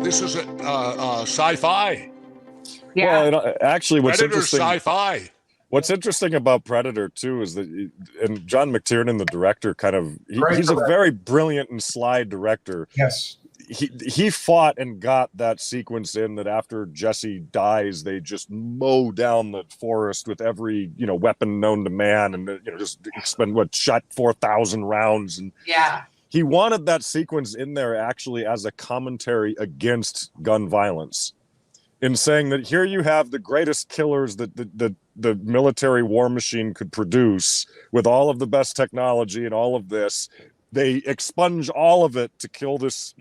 This is a sci-fi. Yeah. Well, actually, what's Predator interesting, sci-fi. what's interesting about Predator too is that, and John McTiernan, the director, he's a very brilliant and sly director. Yes. He fought and got that sequence in that after Jesse dies, they just mow down the forest with every weapon known to man, and just shot 4,000 rounds. And Yeah. he wanted that sequence in there actually as a commentary against gun violence, in saying that here you have the greatest killers that the military war machine could produce with all of the best technology and all of this. They expunge all of it to kill this,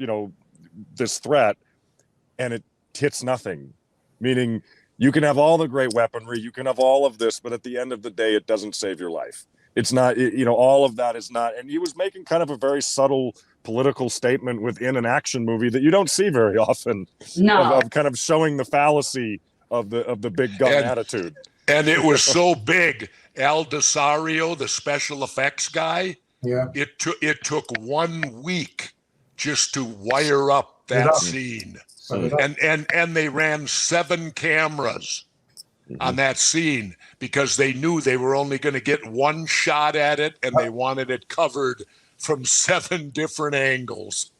this threat, and it hits nothing. Meaning you can have all the great weaponry, you can have all of this, but at the end of the day, it doesn't save your life. It's not, all of that is not. And he was making kind of a very subtle political statement within an action movie that you don't see very often. No. Of kind of showing the fallacy of the big gun attitude. And it was so big. Al Desario, the special effects guy, it took 1 week just to wire up that scene. And they ran 7 cameras on that scene because they knew they were only going to get one shot at it, and they wanted it covered from 7 different angles.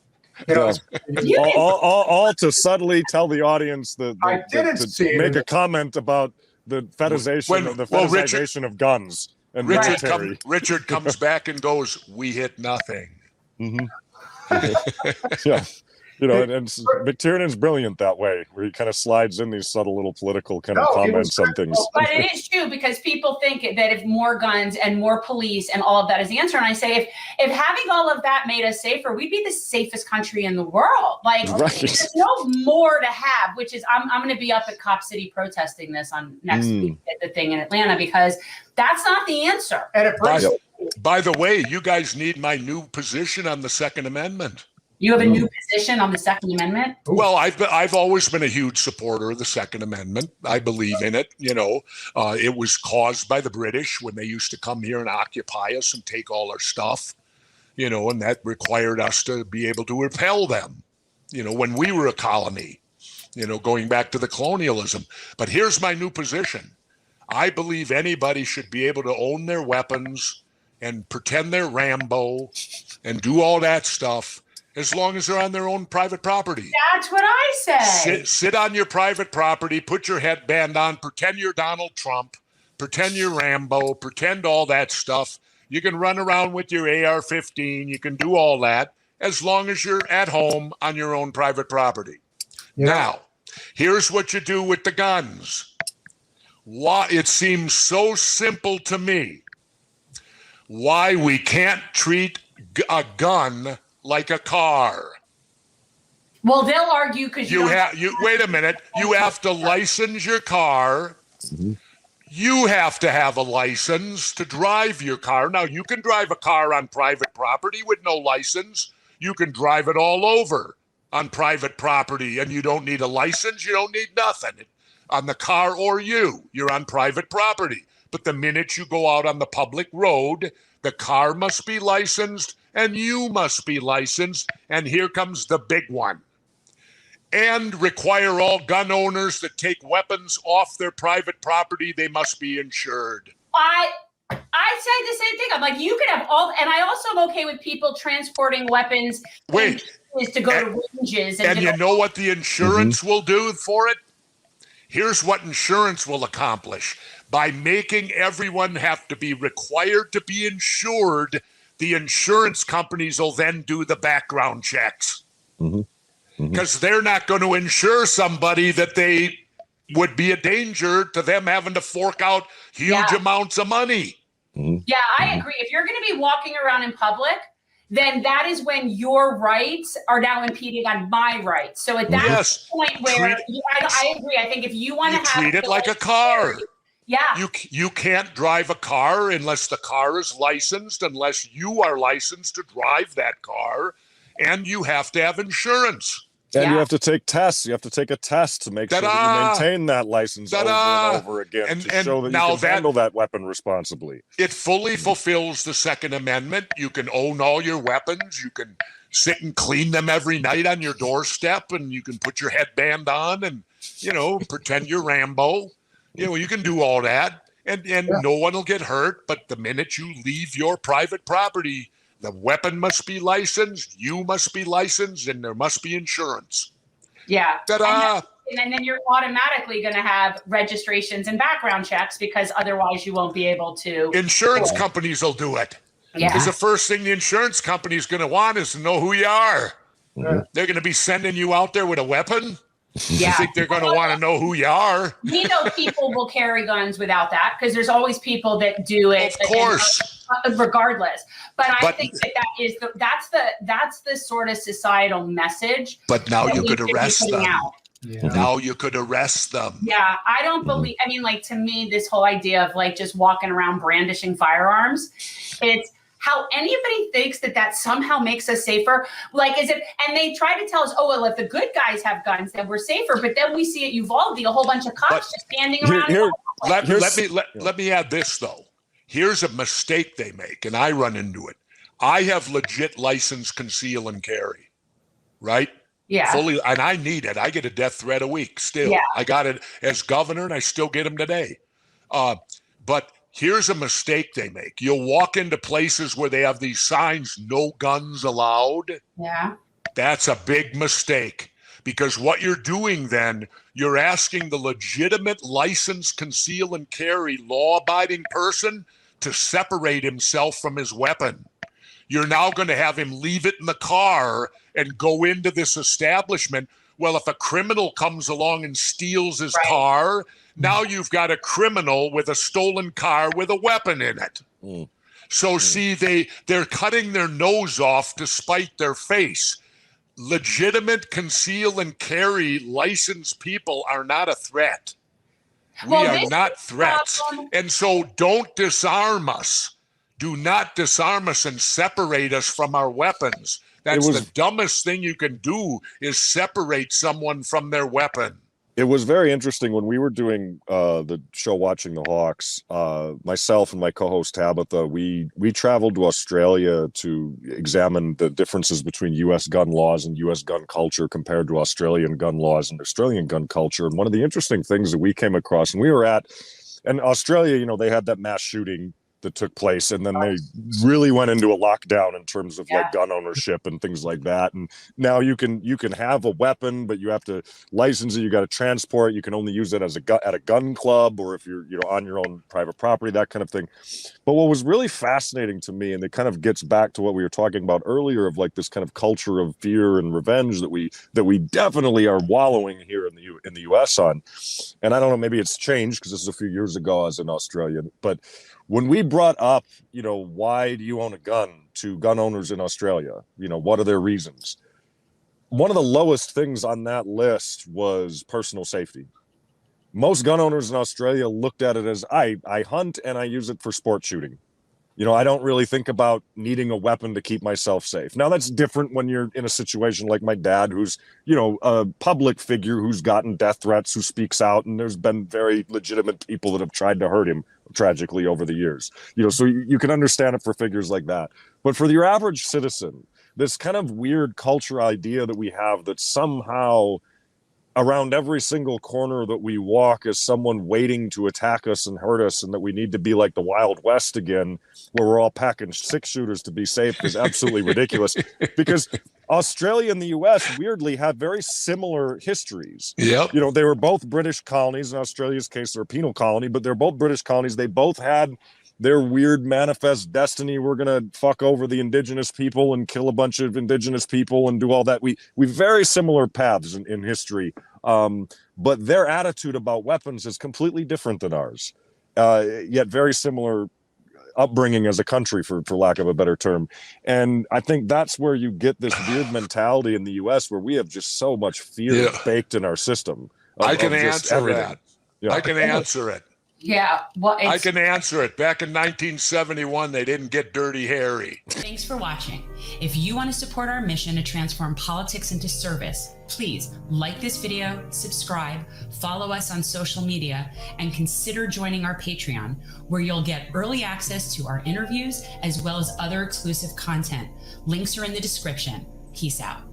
All to subtly tell the audience to make a comment about the fetishization of guns. And Richard comes back and goes, "We hit nothing." Mm-hmm. Yeah. And McTiernan's brilliant that way, where he kind of slides in these subtle little political kind of comments on things. But it is true, because people think that if more guns and more police and all of that is the answer. And I say, if having all of that made us safer, we'd be the safest country in the world. Like, there's no more to have, which is, I'm going to be up at Cop City protesting this on next week at the thing in Atlanta, because that's not the answer. And by the way, you guys need my new position on the Second Amendment. You have a new position on the Second Amendment? Well, I've always been a huge supporter of the Second Amendment. I believe in it. It was caused by the British when they used to come here and occupy us and take all our stuff, and that required us to be able to repel them, when we were a colony, going back to the colonialism. But here's my new position. I believe anybody should be able to own their weapons and pretend they're Rambo and do all that stuff, as long as they're on their own private property. That's what I say. Sit on your private property, put your headband on, pretend you're Donald Trump, pretend you're Rambo, pretend all that stuff. You can run around with your AR-15. You can do all that as long as you're at home on your own private property. Yeah. Now, here's what you do with the guns. Why it seems so simple to me why we can't treat a gun like a car. Well, they'll argue because you wait a minute. You have to license your car. Mm-hmm. You have to have a license to drive your car. Now, you can drive a car on private property with no license. You can drive it all over on private property, and you don't need a license. You don't need nothing on the car or you're on private property. But the minute you go out on the public road, the car must be licensed and you must be licensed. And here comes the big one. And require all gun owners that take weapons off their private property, they must be insured. I say the same thing. I'm like, you could have all, and I also am okay with people transporting weapons. To go to ranges. And you know what the insurance will do for it? Here's what insurance will accomplish. By making everyone have to be required to be insured, the insurance companies will then do the background checks. Because they're not going to insure somebody that they would be a danger to them having to fork out huge amounts of money. Yeah, I agree. If you're going to be walking around in public, then that is when your rights are now impeding on my rights. So at that point where I agree, I think if you want to have treat it like a car. Yeah. You can't drive a car unless the car is licensed, unless you are licensed to drive that car, and you have to have insurance. And you have to take tests. You have to take a test to make sure that you maintain that license over and over again to show that you can handle that weapon responsibly. It fully fulfills the Second Amendment. You can own all your weapons. You can sit and clean them every night on your doorstep, and you can put your headband on and, pretend you're Rambo. You can do all that, and no one will get hurt. But the minute you leave your private property, the weapon must be licensed, you must be licensed, and there must be insurance. Yeah. Ta-da! And then you're automatically going to have registrations and background checks, because otherwise you won't be able to. Insurance companies will do it. Yeah. Because the first thing the insurance company is going to want is to know who you are. Mm-hmm. They're going to be sending you out there with a weapon. Yeah. You think they're going to want to know who you are? We know people will carry guns without that, because there's always people that do it. Of course. Regardless. But I think that is that's the sort of societal message. But now you could arrest them. Yeah. Now you could arrest them. Yeah, I don't believe. I mean, like, to me, this whole idea of like just walking around brandishing firearms, it's how anybody thinks that somehow makes us safer. Like, and they try to tell us, oh, well, if the good guys have guns, then we're safer. But then we see at Uvalde a whole bunch of cops just standing around. Let me add this, though. Here's a mistake they make, and I run into it. I have legit license conceal and carry, right? Yeah. Fully, and I need it. I get a death threat a week still. Yeah. I got it as governor, and I still get them today. But here's a mistake they make. You'll walk into places where they have these signs, no guns allowed. Yeah. That's a big mistake, because what you're doing then, you're asking the legitimate license conceal and carry law-abiding person to separate himself from his weapon. You're now going to have him leave it in the car and go into this establishment. Well, if a criminal comes along and steals his car, now you've got a criminal with a stolen car with a weapon in it. So see, they're cutting their nose off to spite their face. Legitimate conceal and carry licensed people are not a threat. We are not threats. And so don't disarm us. Do not disarm us and separate us from our weapons. That's the dumbest thing you can do, is separate someone from their weapon. It was very interesting when we were doing the show Watching the Hawks. Myself and my co-host Tabitha, we traveled to Australia to examine the differences between U.S. gun laws and U.S. gun culture compared to Australian gun laws and Australian gun culture. And one of the interesting things that we came across, and we were in Australia, they had that mass shooting that took place, and then they really went into a lockdown in terms of like gun ownership and things like that. And now you can have a weapon, but you have to license it. You got to transport. You can only use it as at a gun club, or if you're on your own private property, that kind of thing. But what was really fascinating to me, and it kind of gets back to what we were talking about earlier, of like this kind of culture of fear and revenge that we definitely are wallowing here in the U.S. on. And I don't know, maybe it's changed because this is a few years ago as an Australian, but when we brought up, why do you own a gun to gun owners in Australia? What are their reasons? One of the lowest things on that list was personal safety. Most gun owners in Australia looked at it as I hunt and I use it for sport shooting. I don't really think about needing a weapon to keep myself safe. Now, that's different when you're in a situation like my dad, who's, a public figure who's gotten death threats, who speaks out, and there's been very legitimate people that have tried to hurt him tragically over the years. So you can understand it for figures like that. But for your average citizen, this kind of weird culture idea that we have that somehow around every single corner that we walk is someone waiting to attack us and hurt us, and that we need to be like the Wild West again, where we're all packing 6-shooters to be safe, is absolutely ridiculous. Because Australia and the US weirdly have very similar histories. Yep. They were both British colonies. In Australia's case, they're a penal colony, but they're both British colonies. They both had their weird manifest destiny. We're going to fuck over the indigenous people and kill a bunch of indigenous people and do all that. We very similar paths in history. But their attitude about weapons is completely different than ours. Yet very similar upbringing as a country, for lack of a better term. And I think that's where you get this weird mentality in the US, where we have just so much fear baked in our system. I can answer everything. that. Yeah. I can answer it. Yeah, well, I can answer it. Back in 1971, they didn't get Dirty Harry. Thanks for watching. If you want to support our mission to transform politics into service, please like this video, subscribe, follow us on social media, and consider joining our Patreon, where you'll get early access to our interviews as well as other exclusive content. Links are in the description. Peace out.